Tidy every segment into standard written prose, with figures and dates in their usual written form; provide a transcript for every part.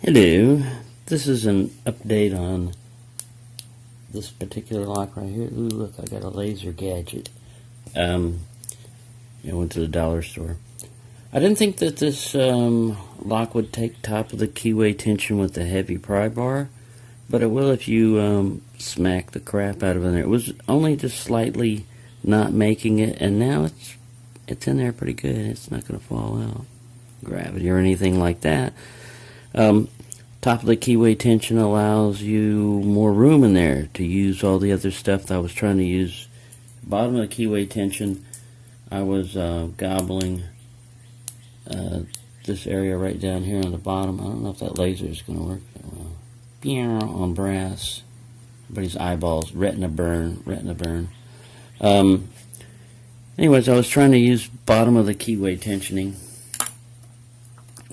Hello, this is an update on this particular lock right here. Ooh, look, I got a laser gadget. I went to the dollar store. I didn't think that this lock would take top of the keyway tension with the heavy pry bar, but it will if you smack the crap out of it. It was only just slightly not making it, and now it's in there pretty good. It's not going to fall out, gravity or anything like that. Top of the keyway tension allows you more room in there to use all the other stuff that I was trying to use. Bottom of the keyway tension, I was gobbling this area right down here on the bottom. I don't know if that laser is going to work that well. On brass. Everybody's eyeballs, retina burn. Anyways, I was trying to use bottom of the keyway tensioning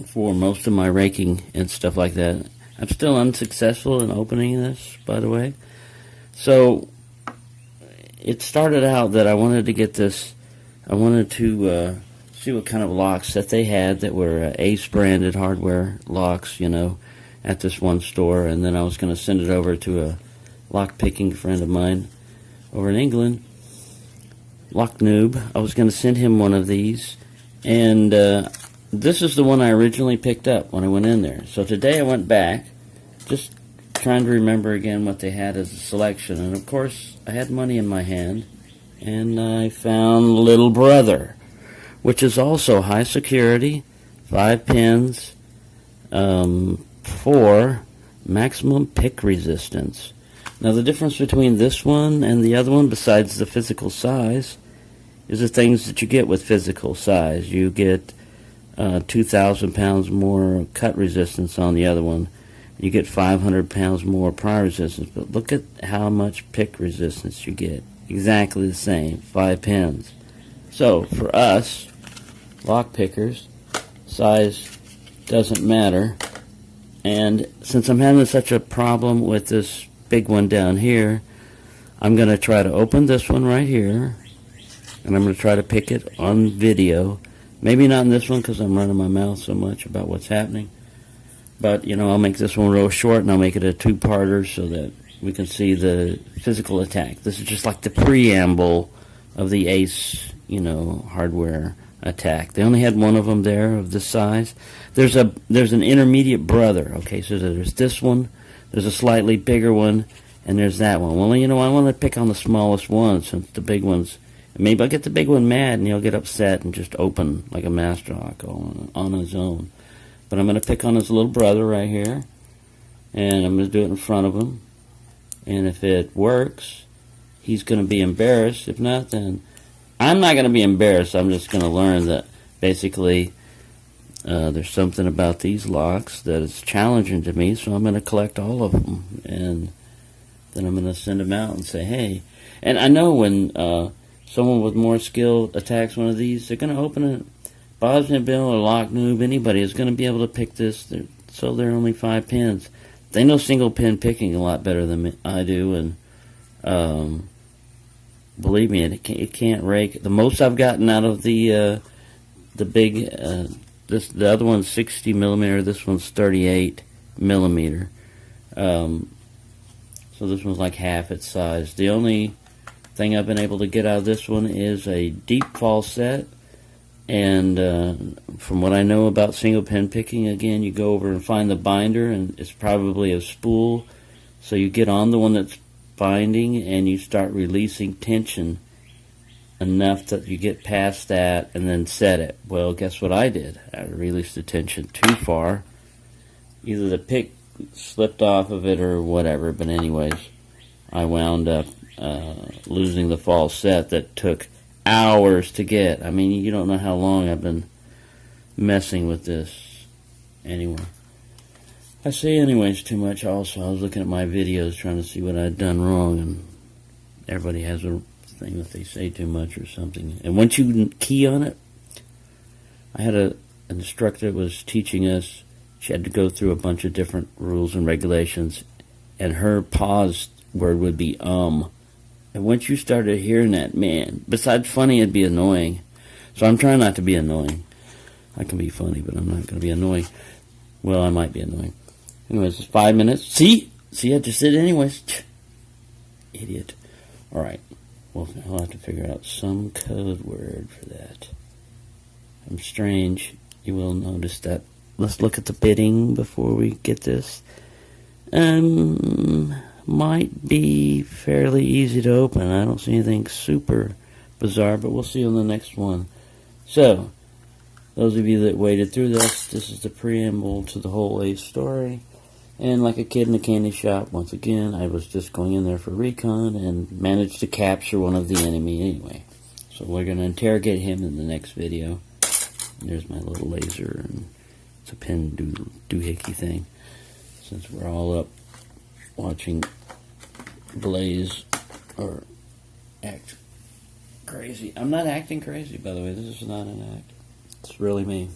for most of my raking and stuff like that. I'm still unsuccessful in opening this, by the way. So it started out that I wanted to get this. I wanted to see what kind of locks that they had that were Ace branded hardware locks, at this one store, and then I was going to send it over to a lock picking friend of mine over in England, Lock Noob. I was going to send him one of these, and this is the one I originally picked up when I went in there. So today I went back, just trying to remember again what they had as a selection. And of course, I had money in my hand, and I found Little Brother, which is also high security, 5 pins, 4 maximum pick resistance. Now the difference between this one and the other one, besides the physical size, is the things that you get with physical size. You get 2,000 pounds more cut resistance on the other one. You get 500 pounds more pry resistance. But look at how much pick resistance you get. Exactly the same, 5 pins. So for us, lock pickers, size doesn't matter. And since I'm having such a problem with this big one down here, I'm going to try to open this one right here, and I'm going to try to pick it on video. Maybe not in this one because I'm running my mouth so much about what's happening. But, I'll make this one real short, and I'll make it a two-parter so that we can see the physical attack. This is just like the preamble of the Ace, hardware attack. They only had one of them there of this size. There's an intermediate brother. Okay, so there's this one, there's a slightly bigger one, and there's that one. Well, I want to pick on the smallest one since the big one's. Maybe I'll get the big one mad and he'll get upset and just open like a master lock on his own. But I'm going to pick on his little brother right here, and I'm going to do it in front of him. And if it works, he's going to be embarrassed. If not, then I'm not going to be embarrassed. I'm just going to learn that basically there's something about these locks that is challenging to me, so I'm going to collect all of them. And then I'm going to send them out and say, hey. And I know when someone with more skill attacks one of these, they're going to open it. Bosnia Bill or Lock Noob, anybody is going to be able to pick this. So they're only 5 pins. They know single pin picking a lot better than I do, and believe me, it can't rake. The most I've gotten out of the big, the other one's 60 millimeter. This one's 38 millimeter. So this one's like half its size. The only thing I've been able to get out of this one is a deep fall set, and from what I know about single pin picking, again, you go over and find the binder, and it's probably a spool, so you get on the one that's binding and you start releasing tension enough that you get past that and then set it. Well, guess what I did? I released the tension too far. Either the pick slipped off of it or whatever, but anyways, I wound up losing the fall set that took hours to get. I mean, you don't know how long I've been messing with this. Anyway, I say anyways too much also. I was looking at my videos trying to see what I'd done wrong, and everybody has a thing that they say too much or something. And once you key on it, I had an instructor that was teaching us. She had to go through a bunch of different rules and regulations, and her pause word would be And once you started hearing that, man, besides funny, it'd be annoying. So I'm trying not to be annoying. I can be funny, but I'm not going to be annoying. Well, I might be annoying. Anyways, it's 5 minutes. See, I just did it anyways. Idiot. All right. Well, I'll have to figure out some code word for that. I'm strange. You will notice that. Let's look at the bidding before we get this. Might be fairly easy to open. I don't see anything super bizarre, but we'll see on the next one. So, those of you that waited through this is the preamble to the whole Ace story. And like a kid in a candy shop, once again, I was just going in there for recon and managed to capture one of the enemy anyway. So we're going to interrogate him in the next video. There's my little laser, and it's a pin doohickey thing. Since we're all up watching Blaze or act crazy. I'm not acting crazy, by the way. This is not an act. It's really me.